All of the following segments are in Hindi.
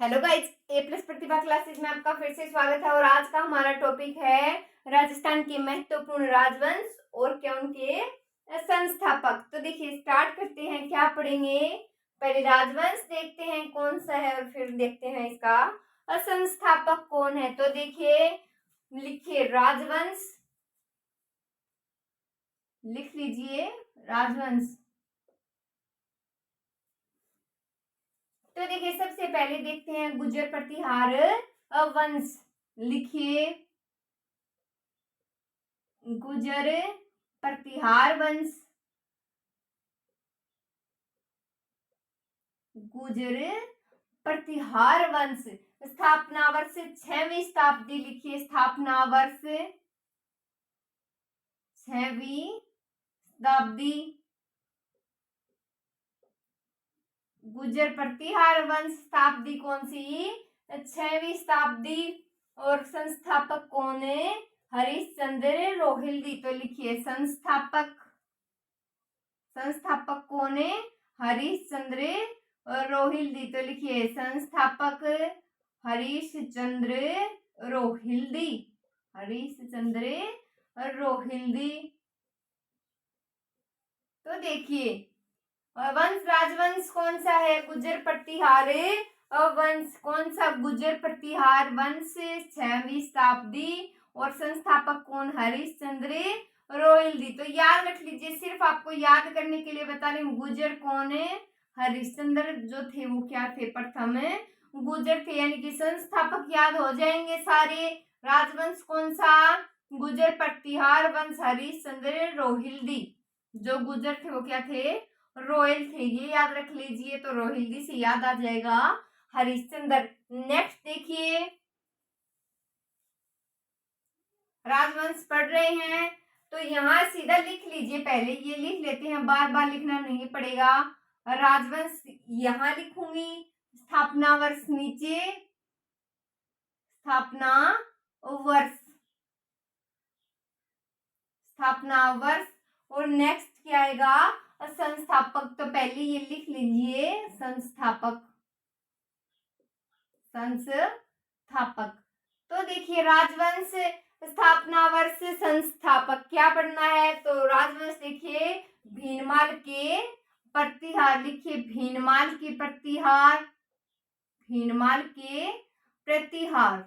हेलो गाइज, ए प्लस प्रतिभा क्लासेज में आपका फिर से स्वागत है। और आज का हमारा टॉपिक है राजस्थान के महत्वपूर्ण राजवंश और क्या उनके संस्थापक। तो देखिए स्टार्ट करते हैं, क्या पढ़ेंगे। पहले राजवंश देखते हैं कौन सा है और फिर देखते हैं इसका संस्थापक कौन है। तो देखिए लिखिए राजवंश, लिख लीजिए राजवंश। तो देखिए सबसे पहले देखते हैं गुर्जर प्रतिहार वंश। लिखिए गुर्जर प्रतिहार वंश। गुर्जर प्रतिहार वंश स्थापना वर्ष 6वीं शताब्दी। लिखिए स्थापना वर्ष 6वीं शताब्दी। गुर्जर प्रतिहार वंश शताब्दी कौन सी? 6वीं शताब्दी। और संस्थापक कौन है? हरिश्चंद्र रोहिल्दी। तो लिखिए संस्थापक, संस्थापक कौन है? हरिश्चंद्र रोहिल्दी। तो लिखिए संस्थापक हरिश्चंद्र रोहिल्दी, हरिश्चंद्र रोहिल्दी। तो देखिए वंश राजवंश कौन सा है? गुर्जर प्रतिहार वंश। कौन सा? गुर्जर प्रतिहार वंश 6वीं शताब्दी। और संस्थापक कौन? हरिश्चंद्र रोहिल्दी। तो याद रख लीजिए, सिर्फ आपको याद करने के लिए बता रही हूँ। गुर्जर कौन है? हरिश्चंद्र जो थे वो क्या थे? प्रथम गुर्जर थे, यानी कि संस्थापक याद हो जाएंगे सारे। राजवंश कौन सा? गुर्जर प्रतिहार वंश हरिश्चंद्र रोहिल्दी। जो गुर्जर थे वो क्या थे? रॉयल थे। ये याद रख लीजिए, तो रोहिल्दी से याद आ जाएगा हरिश्चंद्र। नेक्स्ट देखिए राजवंश पढ़ रहे हैं तो यहाँ सीधा लिख लीजिए। पहले ये लिख लेते हैं, बार बार लिखना नहीं पड़ेगा। राजवंश यहाँ लिखूंगी, स्थापना वर्ष नीचे, स्थापना वर्ष, स्थापना वर्ष। और नेक्स्ट क्या आएगा? संस्थापक। तो पहले ये लिख लीजिए संस्थापक, संस्थापक। तो देखिए राजवंश स्थापना वर्ष संस्थापक क्या पढ़ना है? तो राजवंश देखिए भीनमाल के प्रतिहार। लिखिए भीनमाल के प्रतिहार, भीनमाल के प्रतिहार।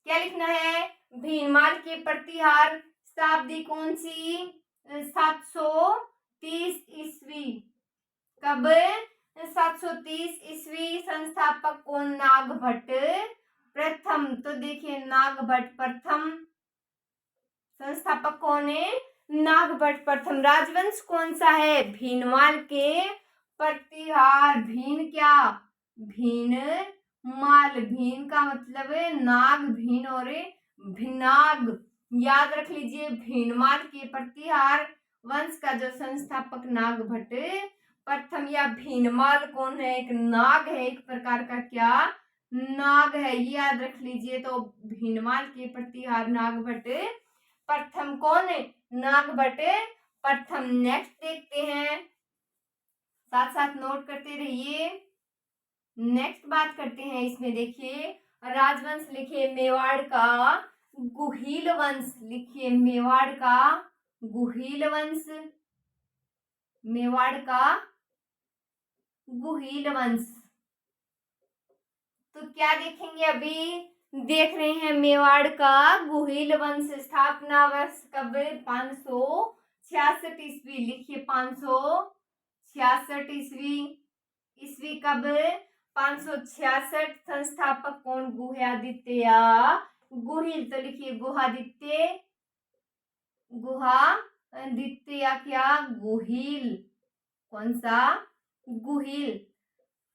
क्या लिखना है? भीनमाल के प्रतिहार। शताब्दी कौन सी? 730 ईस्वी। कब? 730 ईस्वी। संस्थापक कौन? नागभट्ट प्रथम। तो देखिए नागभट्ट प्रथम, संस्थापक कौन है? नागभट्ट प्रथम। राजवंश कौन सा है? भीनमाल के प्रतिहार। भीन क्या? भीन माल। भीन का मतलब है नाग, भीन और भिनाग। याद रख लीजिए भीनमाल के प्रतिहार वंश का जो संस्थापक नागभट्ट प्रथम। या भीनमाल कौन है? एक नाग है, एक प्रकार का क्या? नाग है, ये याद रख लीजिए। तो भीनमाल के प्रतिहार नागभट्ट प्रथम कौन है? नागभट्ट प्रथम। नेक्स्ट देखते हैं, साथ साथ नोट करते रहिए। नेक्स्ट बात करते हैं इसमें। देखिए राजवंश लिखिए मेवाड़ का गुहिल वंश। लिखिए मेवाड़ का गुहिल वंश, मेवाड़ का गुहिल वंश। तो क्या देखेंगे? अभी देख रहे हैं मेवाड़ का गुहिल वंश। स्थापना वर्ष कब? 566 ईस्वी। लिखिए 566 ईस्वी। ईस्वी कब? 566। संस्थापक कौन? गुहादित्य गुहिल। तो लिखिए गुहादित्य, गुहादित्य क्या? गुहिल। कौन सा? गुहिल।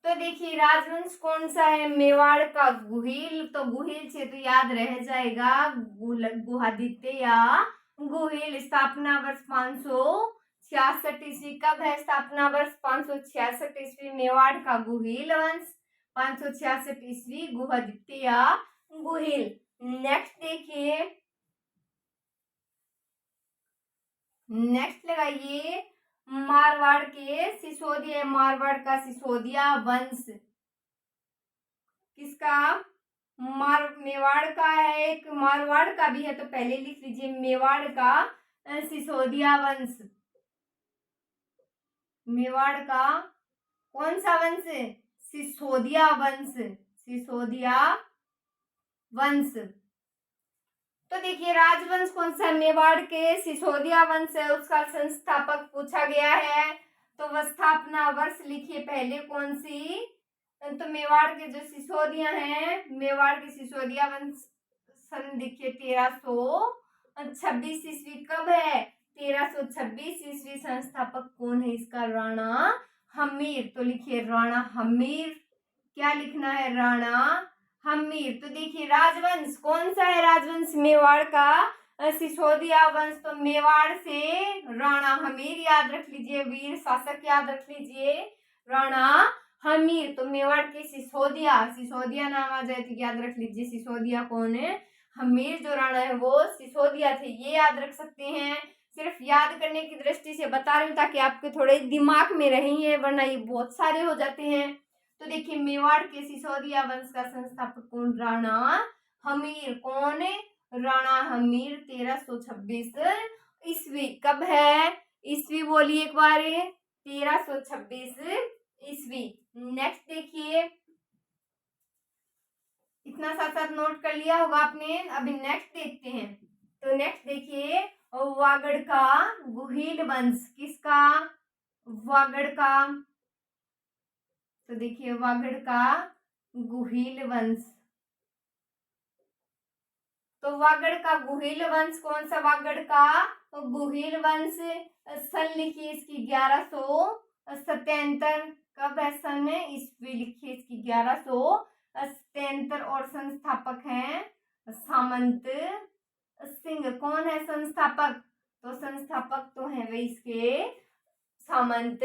तो देखिए राजवंश कौन सा है? मेवाड़ का गुहिल। तो गुहिल से तो याद रह जाएगा गुहादित्य या गुहिल। स्थापना वर्ष 566 ईस्वी। कब है स्थापना वर्ष? 566 ईस्वी। मेवाड़ का गुहिल वंश 566 ईस्वी। गुहादित्य या गुहिल। नेक्स्ट देखिए, नेक्स्ट लगाइए मारवाड़ के सिसोदिया, मारवाड़ का सिसोदिया वंश किसका, मेवाड़ का है, एक मारवाड़ का भी है, तो पहले लिख लीजिए मेवाड़ का सिसोदिया वंश। मेवाड़ का कौन सा वंश, सिसोदिया वंश, सिसोदिया वंश। तो देखिए राजवंश कौन सा, मेवाड़ के सिसोदिया वंश है, उसका संस्थापक पूछा गया है, तो वह स्थापना वर्ष लिखिए पहले कौन सी, तो मेवाड़ के जो सिसोदिया हैं, मेवाड़ के सिसोदिया वंश सन देखिए 1326 ईस्वी कब है, 1326 ईस्वी। संस्थापक कौन है इसका, राणा हम्मीर, तो लिखिए राणा हम्मीर। क्या लिखना है, राणा हम्मीर। तो देखिए राजवंश कौन सा है, राजवंश मेवाड़ का सिसोदिया वंश, तो मेवाड़ से राणा हमीर याद रख लीजिए, वीर शासक याद रख लीजिए राणा हमीर। तो मेवाड़ के सिसोदिया, सिसोदिया नाम आ जाए तो याद रख लीजिए सिसोदिया कौन है, हमीर जो राणा है वो सिसोदिया थे, ये याद रख सकते हैं। सिर्फ याद करने की दृष्टि से बता रही हूँ ताकि आपके थोड़े दिमाग में रहेंगे, वरना ये बहुत सारे हो जाते हैं। तो देखिए मेवाड़ के सिसोदिया वंश का संस्थापक कौन, राणा हमीर। कौन, राणा हमीर। 1326 ईस्वी कब है, ईस्वी बोलिए एक बार, 1326 ईस्वी। नेक्स्ट देखिए, इतना साथ साथ नोट कर लिया होगा आपने। अभी नेक्स्ट देखते हैं, तो नेक्स्ट देखिए वागड़ का गुहिल वंश, किसका, वागड़ का, तो देखिए वागड़ का गुहिल वंश। तो वागड़ का गुहिल वंश कौन सा, वागड़ का गुहिल वंश सन लिखिए इसकी 1177, कब है सन, ईस्वी लिखिए इसकी 1177, और संस्थापक हैं सामंत सिंह। कौन है संस्थापक, तो संस्थापक तो है वे इसके सामंत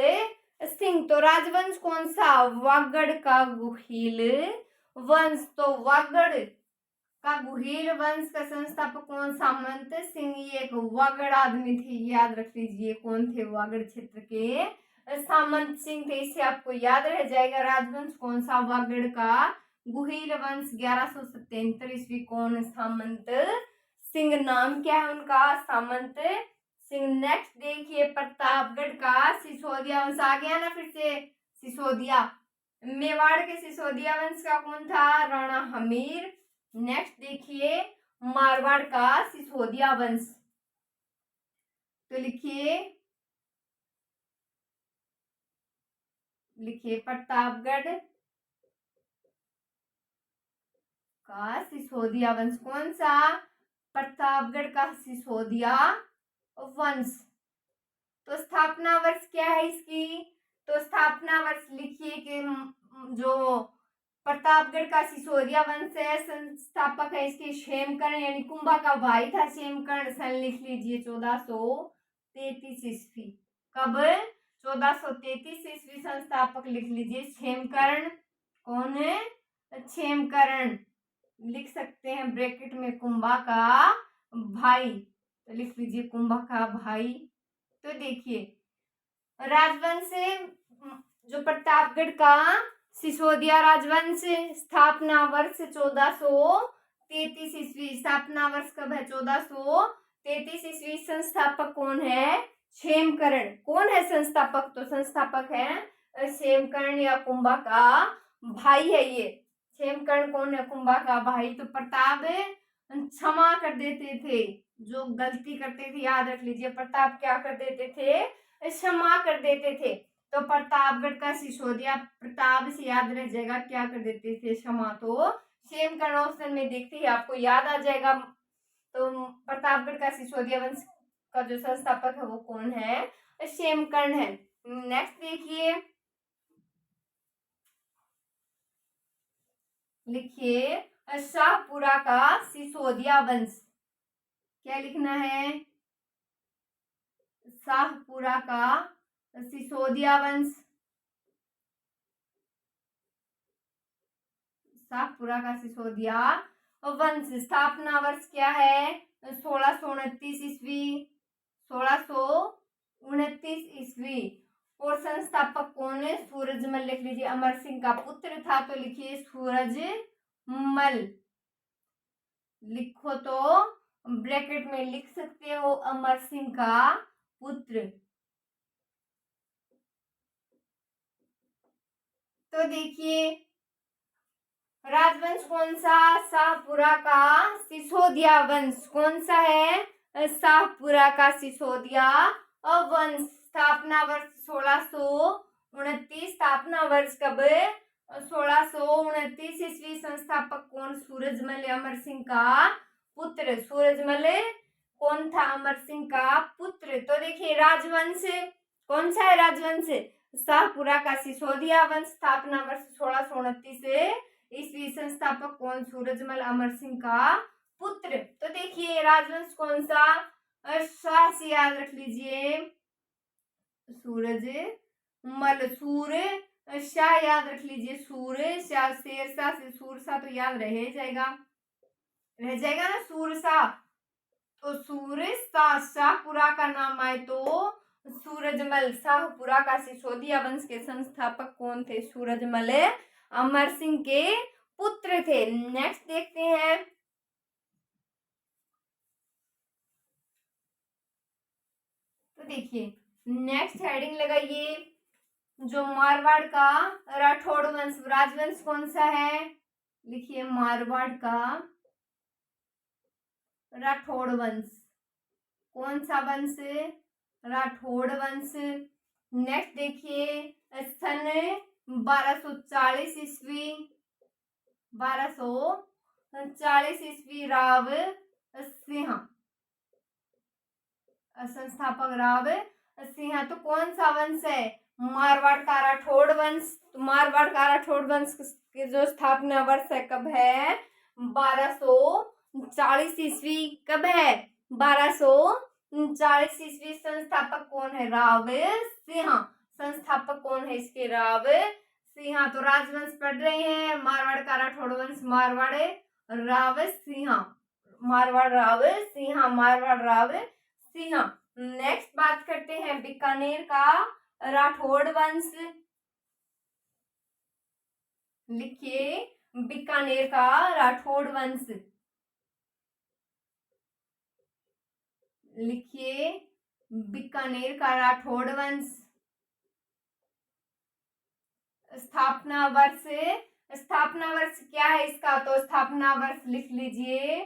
सिंह। तो राजवंश कौन सा, वागड़ का गुहिल वंश। तो वागड़ का गुहिल वंश का संस्थापक कौन, सामंत सिंह। ये एक वागड़ आदमी थे, याद रख लीजिए कौन थे, वागड़ क्षेत्र के सामंत सिंह थे, इससे आपको याद रह जाएगा। राजवंश कौन सा, वागड़ का गुहिल वंश 1177 ईस्वी। कौन, सामंत सिंह, नाम क्या है उनका, सामंत सिंह। नेक्स्ट देखिए प्रतापगढ़ का सिसोदिया वंश, आ गया ना फिर से सिसोदिया, मेवाड़ के सिसोदिया वंश का कौन था, राणा हमीर। नेक्स्ट देखिए मारवाड़ का सिसोदिया वंश, तो लिखिए प्रतापगढ़ का सिसोदिया वंश, कौन सा, प्रतापगढ़ का सिसोदिया वंश। तो स्थापना वर्ष क्या है इसकी, तो स्थापना वर्ष लिखिए कि जो प्रतापगढ़ का सिसोदिया वंश है, संस्थापक है इसके क्षेमकर्ण, यानी कुंभा का भाई था क्षेमकर्ण। सन लिख लीजिए 1433 ईस्वी, कब, 1433 ईस्वी। संस्थापक लिख लीजिए क्षेमकर्ण। कौन है, क्षेमकर्ण। लिख सकते हैं ब्रैकेट में कुंभा का भाई, तो लिख लीजिए कुंभा का भाई। तो देखिए राजवंश जो प्रतापगढ़ का सिसोदिया राजवंश, स्थापना वर्ष 1433 ईस्वी। स्थापना वर्ष कब है, 1433 ईस्वी। संस्थापक कौन है, क्षेमकर्ण। कौन है संस्थापक, तो संस्थापक है क्षेमकर्ण या कुंभा का भाई है ये। क्षेमकर्ण कौन है, कुंभा का भाई। तो प्रताप क्षमा कर देते थे, जो गलती करते थे, याद रख लीजिए प्रताप क्या कर देते थे, क्षमा कर देते थे। तो प्रतापगढ़ का सिसोदिया, प्रताप से याद रह जाएगा, क्या कर देते थे, क्षमा। तो क्षेमकर्ण ऑप्शन में देखते ही आपको याद आ जाएगा। तो प्रतापगढ़ का सिसोदिया वंश का जो संस्थापक है वो कौन है, क्षेमकर्ण है। नेक्स्ट देखिए, लिखिए शाहपुरा का सिसोदिया वंश। क्या लिखना है, शाहपुरा का सिसोदिया वंश। शाहपुरा का सिसोदिया वंश, स्थापना वर्ष क्या है, 1629 ईस्वी। 1629 29 ईस्वी। और संस्थापक कौन है? सूरजमल लिख लीजिए। अमर सिंह का पुत्र था तो लिखिए सूरजमल। लिखो तो ब्रैकेट में लिख सकते हो अमर सिंह का पुत्र। तो देखिए राजवंश कौन सा? शाहपुरा का सिसोदिया वंश। कौन सा है? शाहपुरा का सिसोदिया वंश। स्थापना वर्ष 1629। स्थापना वर्ष कब? 1629 ईस्वी। संस्थापक कौन? सूरजमल अमर सिंह का पुत्र। सूरजमल कौन था? अमर सिंह का पुत्र। तो देखिए राजवंश कौन सा है? राजवंश शाहपुरा का सिसोदिया वंश। स्थापना वर्ष 1629 ईस्वी। संस्थापक कौन? सूरजमल अमर सिंह का पुत्र। तो देखिए राजवंश कौन सा? शाह से याद रख लीजिए सूरजमल। सूर शाह याद रख लीजिए सूर शाह। शेरशाह से सूरशाह तो याद रह जाएगा ना सूरशाह। तो सूरशाह शाहपुरा का नाम आए तो सूरजमल। शाहपुरा का सिसोदिया वंश के संस्थापक कौन थे? सूरजमल अमर सिंह के पुत्र थे। नेक्स्ट देखते हैं। तो देखिए नेक्स्ट हेडिंग लगाइए। जो मारवाड़ का राठौड़ वंश। राजवंश कौन सा है? लिखिए मारवाड़ का राठौड़ वंश। कौन सा वंश? राठौड़ वंश। नेक्स्ट देखिए सन 1240 ईस्वी। 1240 ईस्वी। राव सिंह संस्थापक राव सिंह। तो कौन सा वंश है? मारवाड़ का राठौड़ वंश। मारवाड़ का राठौड़ वंश की जो स्थापना वर्ष है कब है? 1240 ईस्वी। कब है? 1240 ईस्वी। संस्थापक कौन है? राव सिंह। संस्थापक कौन है इसके? राव सिंह। तो राजवंश पढ़ रहे हैं। मारवाड़ का राठौड़ वंश। मारवाड़ राव सिंह। मारवाड़ राव सिंह। मारवाड़ राव सिंह। नेक्स्ट बात करते हैं बीकानेर का राठौड़ वंश। लिखिए बीकानेर का राठौड़ वंश। लिखिए बीकानेर का राठौड़ वंश। स्थापना वर्ष क्या है इसका? तो स्थापना वर्ष लिख लीजिए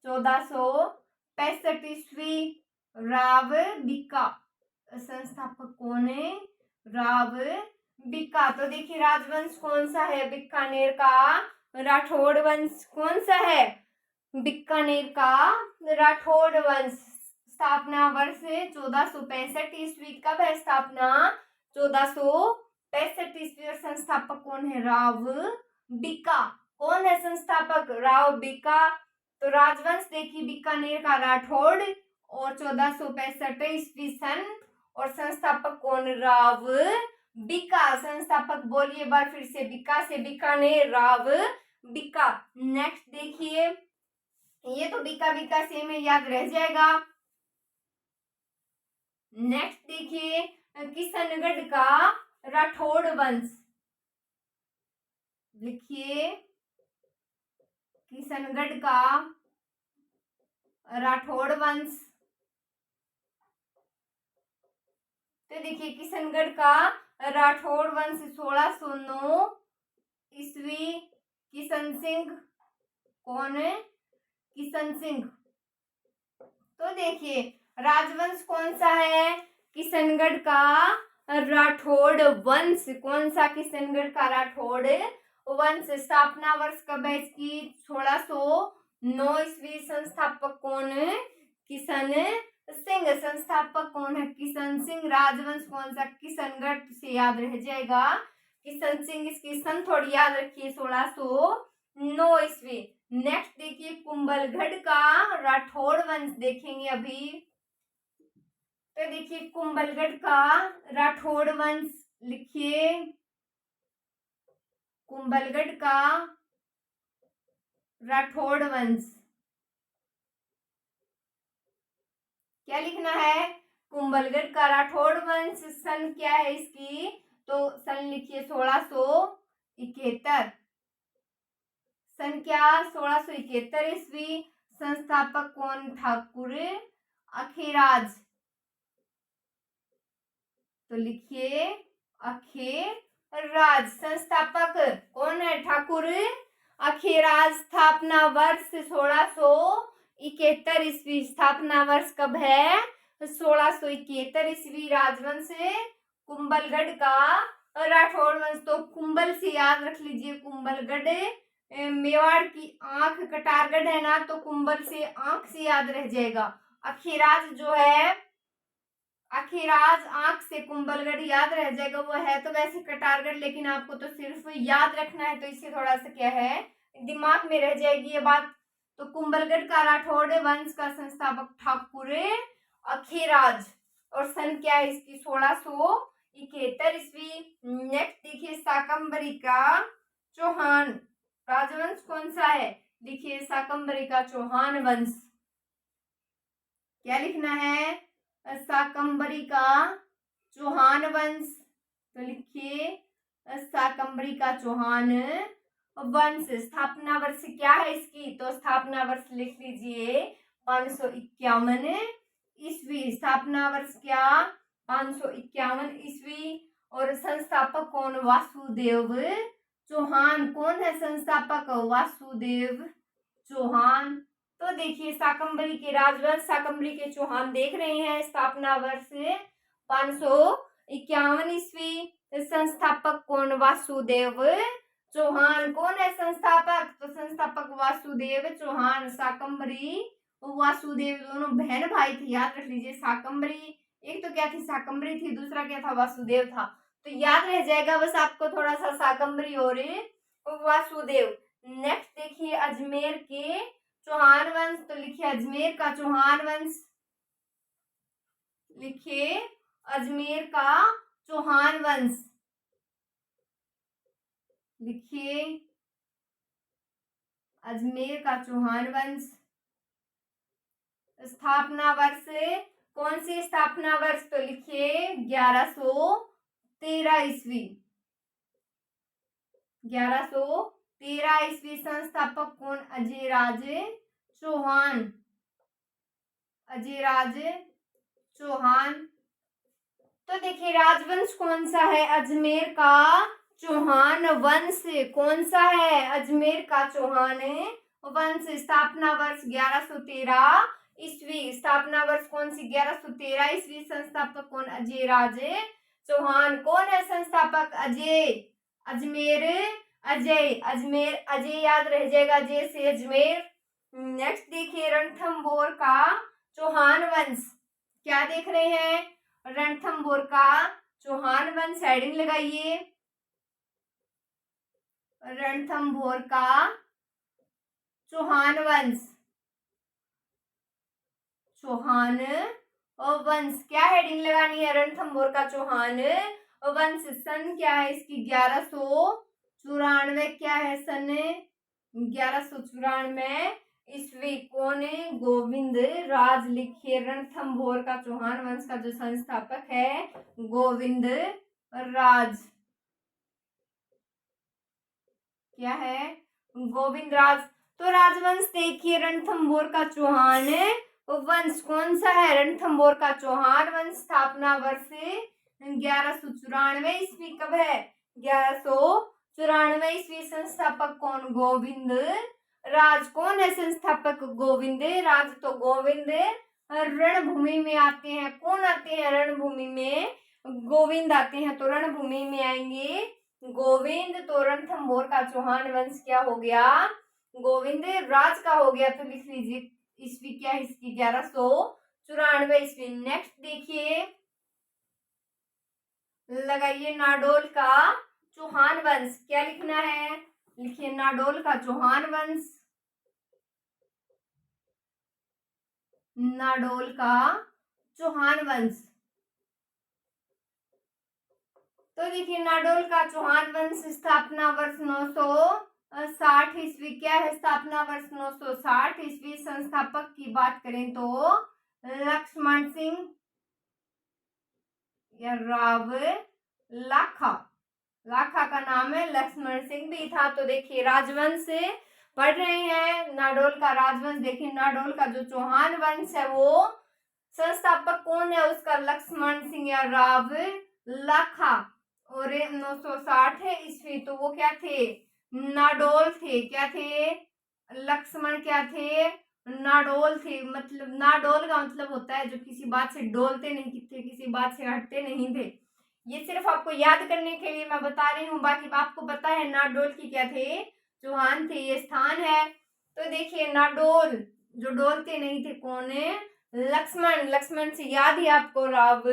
1465 ईस्वी। राव बिका। संस्थापक कौन है? राव बिका। तो देखिए राजवंश कौन सा है? बीकानेर का राठौड़ वंश। कौन सा है? बीकानेर का राठौड़ वंश। स्थापना वर्ष 1465 ईस्वी। कब है स्थापना? 1465 ईस्वी। और संस्थापक कौन है? राव बिका। कौन है संस्थापक? राव बिका। तो राजवंश देखिए बीकानेर का राठौड़ और 1465 ईस्वी सन। और संस्थापक कौन? राव बिका। संस्थापक बोलिए बार फिर से। बिका से बीकानेर राव बिका। नेक्स्ट देखिए ये तो बिका बिका सेम है, याद रह जाएगा। नेक्स्ट देखिए किशनगढ़ का राठौड़ वंश। लिखिए किशनगढ़ का राठौड़ वंश। तो देखिए किशनगढ़ का राठौड़ वंश 1609 ईस्वी। किशन सिंह। कौन है? किशन सिंह। तो देखिए राजवंश कौन सा है? किशनगढ़ का राठौड़ वंश। कौन सा? किशनगढ़ का राठौड़ वंश। स्थापना वर्ष कब है इसकी? 1609 ईस्वी। संस्थापक कौन है? किशन सिंह। संस्थापक कौन है? किशन सिंह। राजवंश कौन सा? किशनगढ़ से याद रह जाएगा किशन सिंह। इसकी सन थोड़ी याद रखिए 1609 ईस्वी। नेक्स्ट देखिए कुंभलगढ़ का राठौड़ वंश देखेंगे अभी। तो देखिए कुंभलगढ़ का राठौड़ वंश। लिखिए कुंभलगढ़ का राठौड़ वंश। क्या लिखना है? कुंभलगढ़ का राठौड़ वंश। सन क्या है इसकी, तो सन लिखिए 1671। सन क्या, 1671 ईस्वी। संस्थापक कौन, ठाकुर अखेराज। तो लिखिए अखेराज। संस्थापक कौन है, ठाकुर अखेराज। स्थापना वर्ष 1671 ईस्वी। स्थापना वर्ष कब है, 1671 ईस्वी। राजवंश कुंभलगढ़ का राठौड़ वंश। तो कुंभल से याद रख लीजिए, कुंभलगढ़ मेवाड़ की आंख, कटारगढ़ है ना, तो कुंभल से आंख से याद रह जाएगा। अखेराज जो है, अखेराज आंख से कुंभलगढ़ याद रह जाएगा। वो है तो वैसे कटारगढ़, लेकिन आपको तो सिर्फ याद रखना है, तो इससे थोड़ा सा क्या है, दिमाग में रह जाएगी ये बात। तो कुंभलगढ़ का राठौड़ वंश का संस्थापक ठाकुर अखेराज। और सन क्या है इसकी, 1671 ईस्वी। नेक्स्ट देखिए, शाकंभरी का चौहान राजवंश कौन सा है, लिखिए शाकंभरी का चौहान वंश। क्या लिखना है, शाकंभरी का चौहान वंश। तो लिखिए शाकंभरी का चौहान वंश। स्थापना वर्ष क्या है इसकी, तो स्थापना वर्ष लिख लीजिए 551 ईस्वी। स्थापना वर्ष क्या, 551 ईस्वी। और संस्थापक कौन, वासुदेव चौहान। कौन है संस्थापक, वासुदेव चौहान। तो देखिए शाकंभरी के राजवंश, शाकंभरी के चौहान देख रहे हैं। स्थापना वर्ष 551 ईस्वी। संस्थापक कौन, वासुदेव चौहान। कौन है संस्थापक, तो संस्थापक वासुदेव चौहान। शाकंभरी वासुदेव दोनों बहन भाई थे, याद रख लीजिए। शाकंभरी एक तो क्या थी, शाकंभरी थी, दूसरा क्या था, वासुदेव था। तो याद रह जाएगा बस आपको थोड़ा सा, शाकंभरी और वासुदेव। नेक्स्ट देखिए, अजमेर के चौहान वंश। तो लिखिए अजमेर का चौहान वंश। लिखिए अजमेर का चौहान वंश। लिखिए अजमेर का चौहान वंश। स्थापना वर्ष कौन सी, स्थापना वर्ष, तो लिखिए 1113 ईस्वी। 1113 ईस्वी। संस्थापक कौन, अजयराज चौहान। अजयराज चौहान। तो देखिए राजवंश कौन सा है, अजमेर का चौहान वंश। कौन सा है, अजमेर का चौहान वंश। स्थापना वर्ष 1113 ईस्वी। स्थापना वर्ष कौन सी, 1113 ईस्वी। संस्थापक कौन, अजयराज चौहान। कौन है संस्थापक, अजय। अजमेर अजय, अजमेर अजय याद रह जाएगा, अजय से अजमेर। नेक्स्ट देखिए, रणथंभौर का चौहान वंश। क्या देख रहे हैं, रणथंभौर का चौहान वंश। हेडिंग लगाइए, रणथंभौर का चौहान वंश। चौहान वंश, क्या हेडिंग लगानी है, रणथंभौर का चौहान वंश। सन क्या है इसकी, 1194। क्या है सन, 1194 ईस्वी। कौन है, गोविंद राज। लिखिए रणथंभौर का चौहान वंश का जो संस्थापक है, गोविंद राज। क्या है, गोविंद राज। तो राजवंश देखिए, रणथंभौर का चौहान वंश कौन सा है, रणथंभौर का चौहान वंश। स्थापना वर्ष 1194 ईस्वी। कब है, 1194 ईस्वी। संस्थापक कौन, गोविंद राज। कौन है संस्थापक, गोविंद राज। तो गोविंद रणभूमि में आते हैं। कौन आते हैं रणभूमि में, गोविंद आते हैं। तो रणभूमि में आएंगे गोविंद। तो रणथंभौर का चौहान वंश क्या हो गया, गोविंद राज का हो गया। तो लिख लीजिए ईस्वी क्या है इसकी, 1194 ईस्वी। नेक्स्ट देखिए, लगाइए नाडोल का चौहान वंश। क्या लिखना है, लिखिए नाडोल का चौहान वंश। नाडोल का चौहान वंश। तो देखिए नाडोल का चौहान वंश। स्थापना वर्ष 960 ईस्वी। क्या है, स्थापना वर्ष 960 ईस्वी। संस्थापक की बात करें तो लक्ष्मण सिंह। या राव लाखा। लाखा का नाम है, लक्ष्मण सिंह भी था। तो देखिए राजवंश पढ़ रहे हैं, नाडोल का राजवंश। देखिए नाडोल का जो चौहान वंश है वो संस्थापक कौन है उसका, लक्ष्मण सिंह या राव लाखा। और 960 है ईस्वी, तो वो क्या थे, नाडोल थे। क्या थे, लक्ष्मण क्या थे, नाडोल थे। मतलब नाडोल का मतलब होता है जो किसी बात से डोलते नहीं थे, किसी बात से हटते नहीं थे। ये सिर्फ आपको याद करने के लिए मैं बता रही हूँ, बाकी आपको पता है नाडोल की क्या थे, चौहान थे। ये स्थान है। तो देखिए नाडोल जो डोलते नहीं थे कौन है, लक्ष्मण। लक्ष्मण से याद ही आपको राव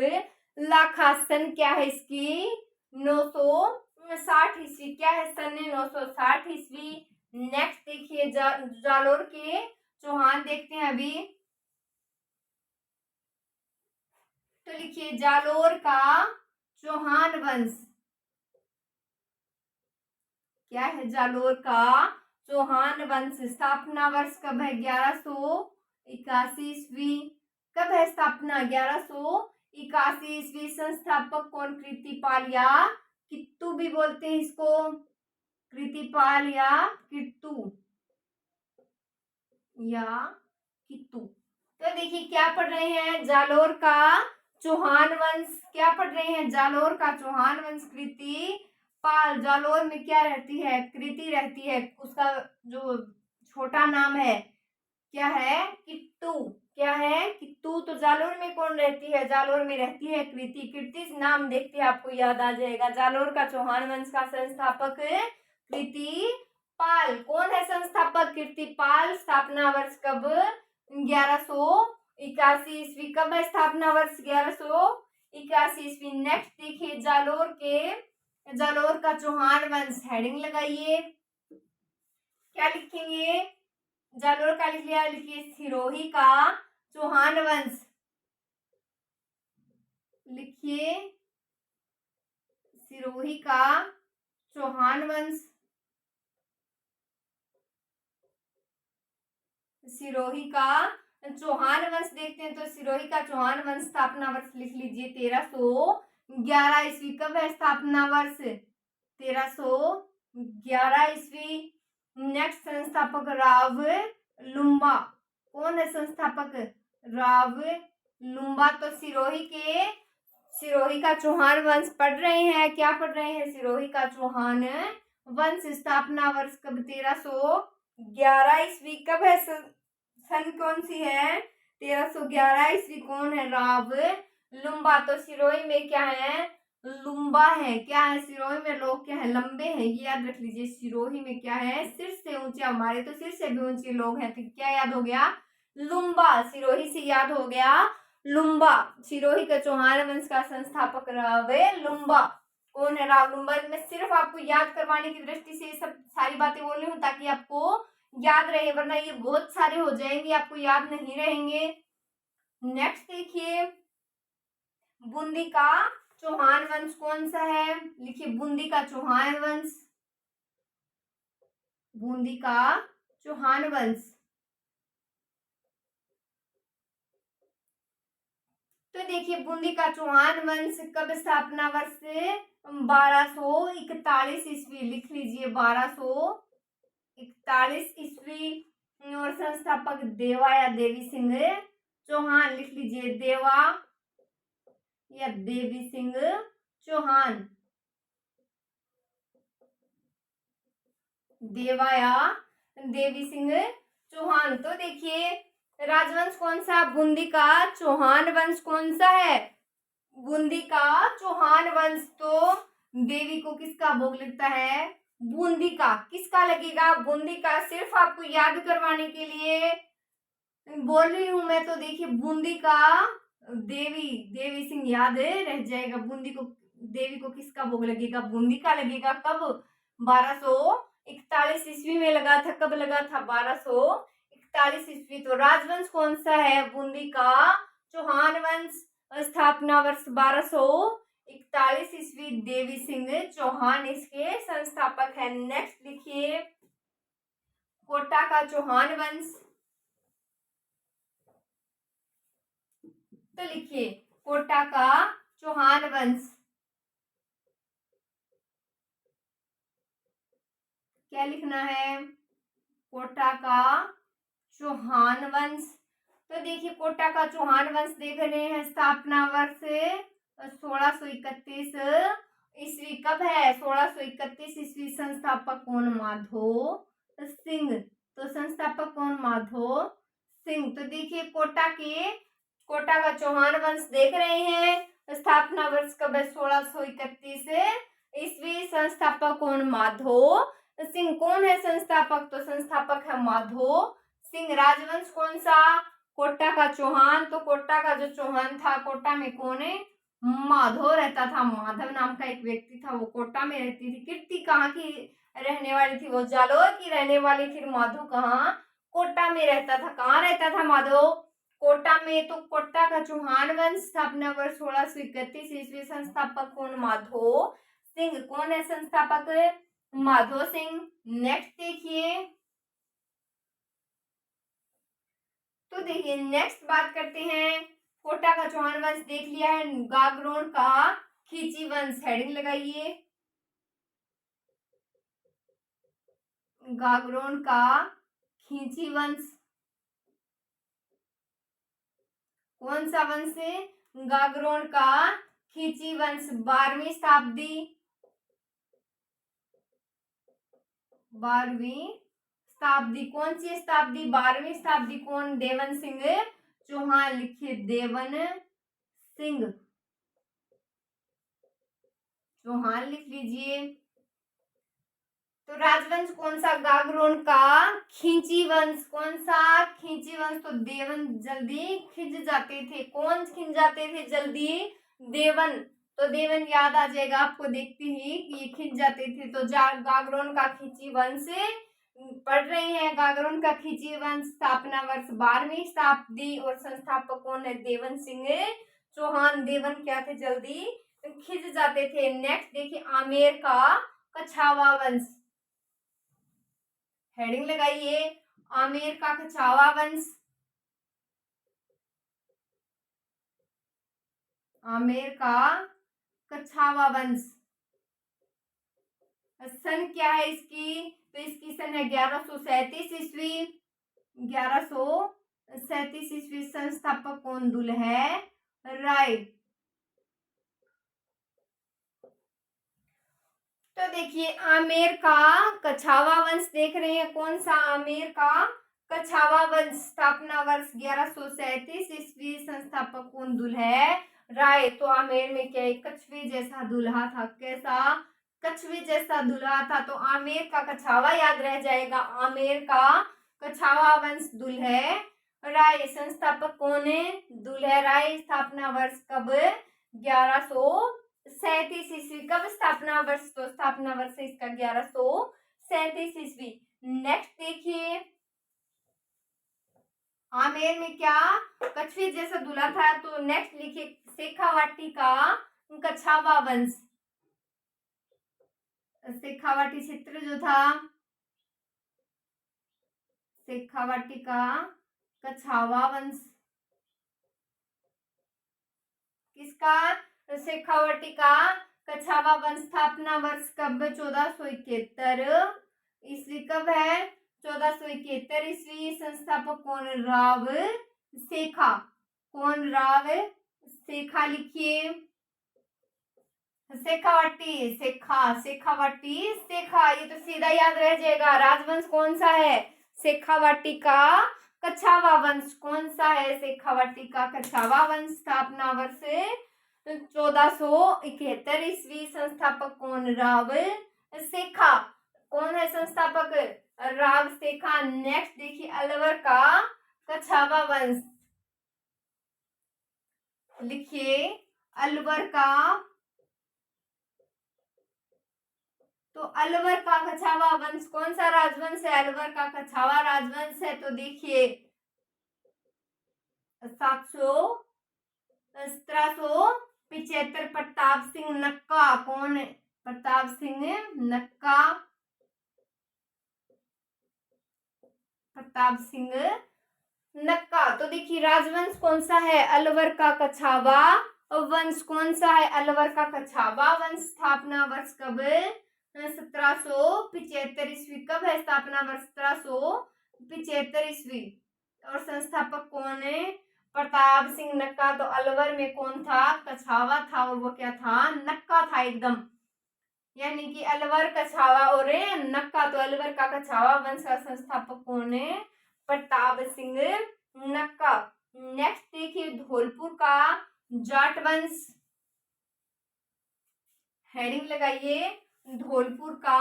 लाखा। सन क्या है इसकी, 960 ईस्वी। क्या है सन, 960 ईस्वी। नेक्स्ट देखिए जालोर के चौहान देखते हैं अभी। तो लिखिए जालोर का चौहान वंश। क्या है, जालोर का चौहान वंश। स्थापना वर्ष कब है, 1181 ईस्वी। कब है स्थापना, 1181 ईस्वी। संस्थापक कौन, कृतिपाल या कित्तू भी बोलते हैं इसको, कृतिपाल या कित्तू या कित्तू। तो देखिए क्या पढ़ रहे हैं, जालोर का चौहान वंश। क्या पढ़ रहे हैं, जालोर का चौहान वंश। कृति पाल, जालोर में क्या रहती है, कृति रहती है। उसका जो छोटा नाम है क्या है, किट्टू। क्या है, किट्टू। तो जालोर में कौन रहती है, जालोर में रहती है कृति। कृति नाम देखते आपको याद आ जाएगा। जालोर का चौहान वंश का संस्थापक कृति पाल। कौन है संस्थापक, कृति पाल। स्थापना वर्ष कब, 1181 ईस्वी। कब है स्थापना वर्ष, 1181 ईस्वी। नेक्स्ट देखिए जालोर का चौहान वंश। हेडिंग लगाइए, क्या लिखेंगे, जालोर का लिख लिया, लिखिए सिरोही का चौहान वंश। लिखिए सिरोही का चौहान वंश। सिरोही का चौहान वंश देखते हैं। तो सिरोही का चौहान वंश स्थापना वर्ष लिख लीजिए 1311 ईस्वी। कब है स्थापना वर्ष, 1311 ईस्वी। नेक्स्ट संस्थापक राव लुम्बा। कौन है संस्थापक, राव लुम्बा। तो सिरोही का चौहान वंश पढ़ रहे हैं। क्या पढ़ रहे हैं, सिरोही का चौहान वंश। स्थापना वर्ष कब, 1311 ईस्वी। कब है सन कौन सी है, 1311 ईस्वी। कौन है, राव लुम्बा। तो सिरोही में क्या है, लुम्बा है। क्या है, सिरोही में लोग क्या है, लंबे हैं। ये याद रख लीजिए, सिरोही में क्या है, सिर से ऊंचे। हमारे तो सिर से भी ऊंचे लोग हैं। तो क्या याद हो गया, लुम्बा। सिरोही से याद हो गया लुम्बा। सिरोही के चौहान वंश का संस्थापक राव लुम्बा। कौन है, राव लुम्बा। मैं सिर्फ आपको याद करवाने की दृष्टि से सब सारी बातें बोल रही हूँ ताकि आपको याद रहे, वरना ये बहुत सारे हो जाएंगे, आपको याद नहीं रहेंगे। नेक्स्ट देखिए बूंदी का चौहान वंश कौन सा है, लिखिए बूंदी का चौहान वंश। बूंदी का चौहान वंश। तो देखिए बूंदी का चौहान वंश कब स्थापना वर्ष, 1241 ईस्वी। लिख लीजिए 1241 ईस्वी। और संस्थापक देवा या देवी सिंह चौहान। लिख लीजिए देवा या देवी सिंह चौहान। देवा या देवी सिंह चौहान। तो देखिए राजवंश कौन सा, बूंदी का चौहान वंश कौन सा है, बूंदी का चौहान वंश। तो देवी को किसका भोग लगता है, बूंदी का। किसका लगेगा, बूंदी का। सिर्फ आपको याद करवाने के लिए बोल रही हूं मैं। तो देखिए बूंदी का देवी सिंह याद रह जाएगा। बूंदी को, देवी को किसका भोग लगेगा, बूंदी का लगेगा। कब, 1241 ईस्वी में लगा था। कब लगा था, 1241 ईस्वी। तो राजवंश कौन सा है, बूंदी का चौहान वंश। स्थापना वर्ष 1241 ईस्वी। देवी सिंह चौहान इसके संस्थापक है। नेक्स्ट लिखिए कोटा का चौहान वंश। तो लिखिए कोटा का चौहान वंश। क्या लिखना है? कोटा का चौहान वंश। तो देखिए कोटा का चौहान वंश देख रहे हैं, स्थापना वर्ष 1631 ईस्वी। कब है? 1631 ईस्वी। संस्थापक कौन? माधो सिंह। तो संस्थापक कौन? माधो सिंह। तो देखिए कोटा का चौहान वंश देख रहे हैं, स्थापना वर्ष कब है? 1631 ईस्वी। संस्थापक कौन? माधो सिंह। कौन है संस्थापक? तो संस्थापक है माधो सिंह। राजवंश कौन सा? कोटा का चौहान। तो कोटा का जो चौहान था, कोटा में कौन है? माधव रहता था। माधव नाम का एक व्यक्ति था, वो कोटा में रहती थी। कीर्ति कहाँ की रहने वाली थी? वो जालोर की रहने वाली थी। माधव कहाँ? कोटा में रहता था। कहाँ रहता था माधव? कोटा में। तो कोटा का चौहान वंश, स्थापना वर्ष 1631 ईस्वी। संस्थापक कौन? माधो सिंह। कौन है संस्थापक? माधो सिंह। नेक्स्ट देखिए, तो देखिए नेक्स्ट बात करते हैं। कोटा का चौहान वंश देख लिया है। गागरोन का खींची वंश, हेडिंग लगाइए। गागरोन का खींची वंश कौन सा वंश है? गागरोन का खींची वंश। 12वीं शताब्दी। 12वीं शताब्दी। कौन सी शताब्दी? 12वीं शताब्दी। कौन? देवन सिंह चौहान। लिखिए देवन सिंह चौहान लिख लीजिए। तो राजवंश कौन सा? गागरोन का खींची वंश। कौन सा? खींची वंश। तो देवन जल्दी खिंच जाते थे। कौन खिंच जाते थे जल्दी? देवन। तो देवन याद आ जाएगा आपको देखते ही कि ये खिंच जाते थे। तो गागरोन का खींची वंश पढ़ रहे हैं। गागरोन का खींची वंश, स्थापना वर्ष 12वीं शताब्दी। और संस्थापक कौन है? देवन सिंह चौहान। देवन क्या थे? जल्दी खिंच जाते थे। नेक्स्ट देखिए, आमेर का कछावा वंश, हेडिंग लगाइए। आमेर का कछावा वंश। आमेर का कछावा वंश। सन क्या है इसकी? तो इसकी सन है 1137 ईस्वी। 1137 ईस्वी। संस्थापक कौन? दुल्हे राय। तो देखिए आमेर का कछावा वंश देख रहे हैं। कौन सा? आमेर का कछावा वंश। स्थापना वर्ष 1137 ईस्वी। संस्थापक कौन? दुल्हे राय। तो आमेर में क्या? एक कछुए जैसा दूल्हा था। कैसा? कछुए जैसा दूल्हा था। तो आमेर का कछावा याद रह जाएगा। आमेर का कछावा वंश, दुल्हे राय। संस्थापक कौन है? दुल्हे राय। स्थापना वर्ष कब? 1137 ईस्वी। कब स्थापना वर्ष? तो स्थापना वर्ष है इसका 1137 ईस्वी। नेक्स्ट देखिए, आमेर में क्या? कछुए जैसा दूल्हा था। तो नेक्स्ट लिखिए, शेखावाटी का कछावा वंश। शेखावाटी क्षेत्र जो था, शेखावाटी का कछावा वंश किसका? शेखावाटी का कछावा वंश। स्थापना वर्ष कब? 1471 ईस्वी। कब है? 1471 ईस्वी। संस्थापक कौन? राव शेखा। कौन? राव शेखा। लिखिए शेखावाटी, शेखावाटी, शेखा। ये तो सीधा याद रह जाएगा। राजवंश कौन सा है? शेखावाटी का कछावा वंश। कौन सा है? शेखावाटी का कछावा वंश। स्थापना वर्ष 1471 ईस्वी। संस्थापक कौन? राव शेखा। कौन है संस्थापक? राव शेखा। नेक्स्ट देखिए, अलवर का कछावा वंश। लिखिए अलवर का। तो अलवर का कछावा वंश कौन सा राजवंश है? अलवर का कछावा राजवंश है। तो देखिए 1775 प्रताप सिंह नक्का। कौन? प्रताप सिंह नक्का। प्रताप सिंह नक्का। तो देखिए राजवंश कौन सा है? अलवर का कछावा वंश कौन सा है? अलवर का कछावा वंश। स्थापना वर्ष कब? 1775 ईस्वी। कब है स्थापना वर्ष? 1775 ईस्वी। और संस्थापक कौन है? प्रताप सिंह नक्का। तो अलवर में कौन था? कछावा था, और वो क्या था? नक्का था एकदम। यानी कि अलवर कछावा और नक्का। तो अलवर का कछावा वंश का संस्थापक कौन है? प्रताप सिंह नक्का। नेक्स्ट देखिए धौलपुर का जाट वंश। हेडिंग लगाइए, धौलपुर का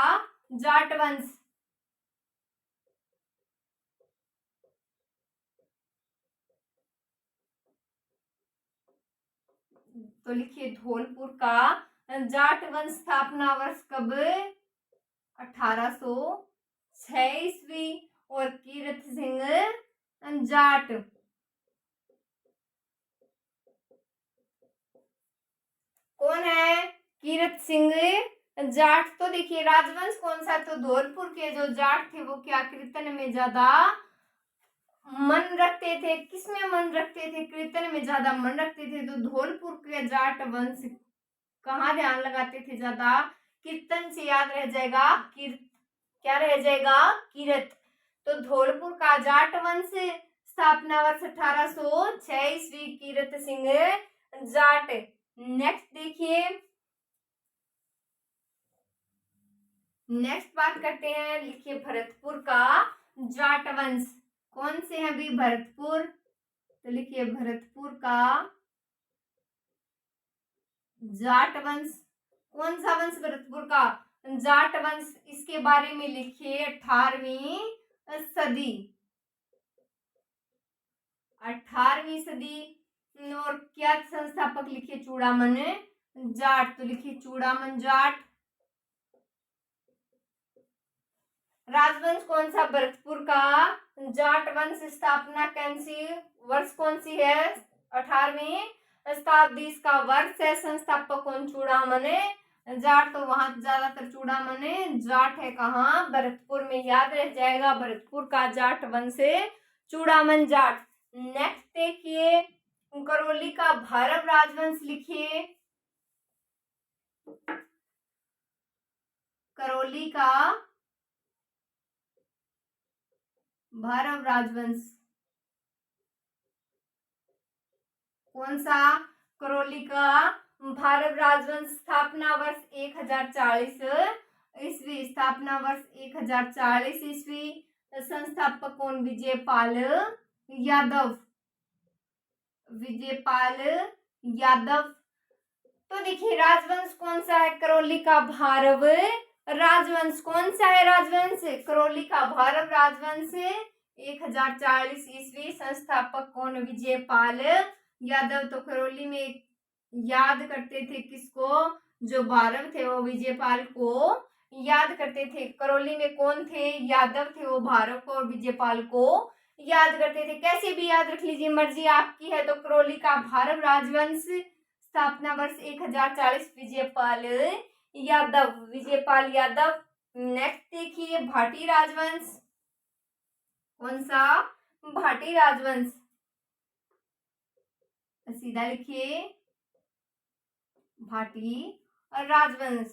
जाट वंश। तो लिखिए धौलपुर का जाट वंश। स्थापना वर्ष कब? 1806 ईस्वी। और कीरत सिंह जाट। कौन है? कीरत सिंह जाट। तो देखिए राजवंश कौन सा? तो धौलपुर के जो जाट थे वो क्या कीर्तन में ज्यादा मन रखते थे। किसमें मन रखते थे? कीर्तन में ज्यादा मन रखते थे। तो धौलपुर के जाट वंश कहाँ ध्यान लगाते थे ज्यादा? कीर्तन से याद रह जाएगा क्या रह जाएगा? कीरत। तो धौलपुर का जाट वंश। स्थापना वर्ष 1806 ईस्वी। कीरत सिंह जाट। नेक्स्ट देखिए, नेक्स्ट बात करते हैं। लिखिए भरतपुर का जाट वंश। कौन से हैं अभी? भरतपुर। तो लिखिए भरतपुर का जाट वंश। कौन सा वंश? भरतपुर का जाट वंश। इसके बारे में लिखिए 18वीं सदी। 18वीं सदी। और क्या संस्थापक? लिखिए चूड़ामन जाट। तो लिखिए चूड़ामन जाट। राजवंश कौन सा? भरतपुर का जाट वंश। स्थापना कौन सी वर्ष कौन सी है? 18वीं शताब्दी इसका वर्ष है। संस्थापक कौन? चूड़ामन जाट। तो वहां ज्यादातर चूड़ामन जाट है। कहाँ? भरतपुर में। याद रह जाएगा भरतपुर का जाट वंश चूड़ामन जाट। नेक्स्ट देखिए करौली का भैरव राजवंश। लिखिए करौली का भैरव राजवंश। कौन सा? करौली का भैरव राजवंश। स्थापना वर्ष 1040 ईस्वी। स्थापना वर्ष 1040 ईस्वी। संस्थापक कौन? विजयपाल यादव। विजयपाल यादव। तो देखिए राजवंश कौन सा है? करौली का भैरव राजवंश। कौन सा है राजवंश? करौली का भैरव राजवंश 1040 ईस्वी। संस्थापक कौन? विजयपाल यादव। तो करौली में याद करते थे किसको? जो भैरव थे वो विजयपाल को याद करते थे। करौली में कौन थे? यादव थे। वो भैरव को और विजयपाल को याद करते थे। कैसे भी याद रख लीजिए, मर्जी आपकी है। तो करौली का भैरव राजवंश। स्थापना वर्ष 1040। विजयपाल यादव। विजयपाल यादव। नेक्स्ट देखिए भाटी राजवंश। कौन सा? भाटी राजवंश। सीधा लिखिए भाटी राजवंश।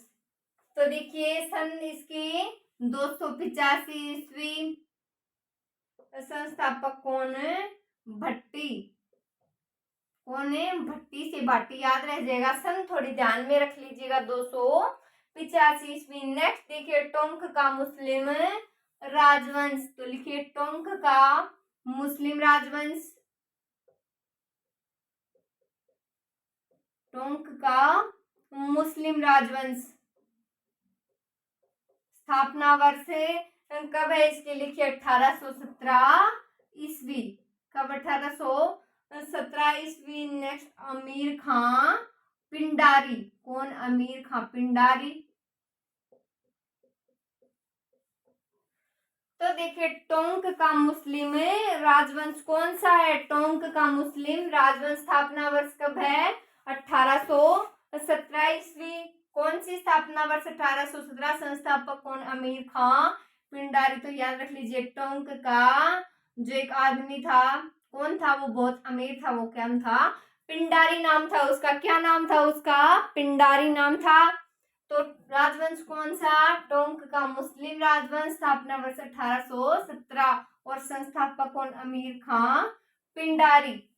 तो देखिए सन इसके 285 ईस्वी। संस्थापक कौन? भट्टी। कौन है? भट्टी से भाटी। याद रह जाएगा। सन थोड़ी ध्यान में रख लीजिएगा। 285 ईस्वी। नेक्स्ट देखिए टोंक का मुस्लिम राजवंश। तो लिखिए टोंक का मुस्लिम राजवंश। टोंक का मुस्लिम राजवंश। स्थापना वर्ष कब है इसके? लिखिए 1817 ईस्वी। कब? 1817 ईस्वी। नेक्स्ट अमीर खां पिंडारी। कौन? अमीर खां पिंडारी। तो देखिए टोंक का मुस्लिम राजवंश कौन सा है? टोंक का मुस्लिम राजवंश। स्थापना वर्ष कब है? 1817 ईस्वी। कौन सी स्थापना वर्ष? 1817। संस्थापक कौन? अमीर खां पिंडारी। तो याद रख लीजिए टोंक का जो एक आदमी था, कौन था? वो बहुत अमीर था। वो क्या था? पिंडारी नाम था उसका। क्या नाम था उसका? पिंडारी नाम था। तो राजवंश कौन सा? टोंक का मुस्लिम राजवंश। स्थापना वर्ष 1817 और संस्थापक कौन? अमीर खां पिंडारी।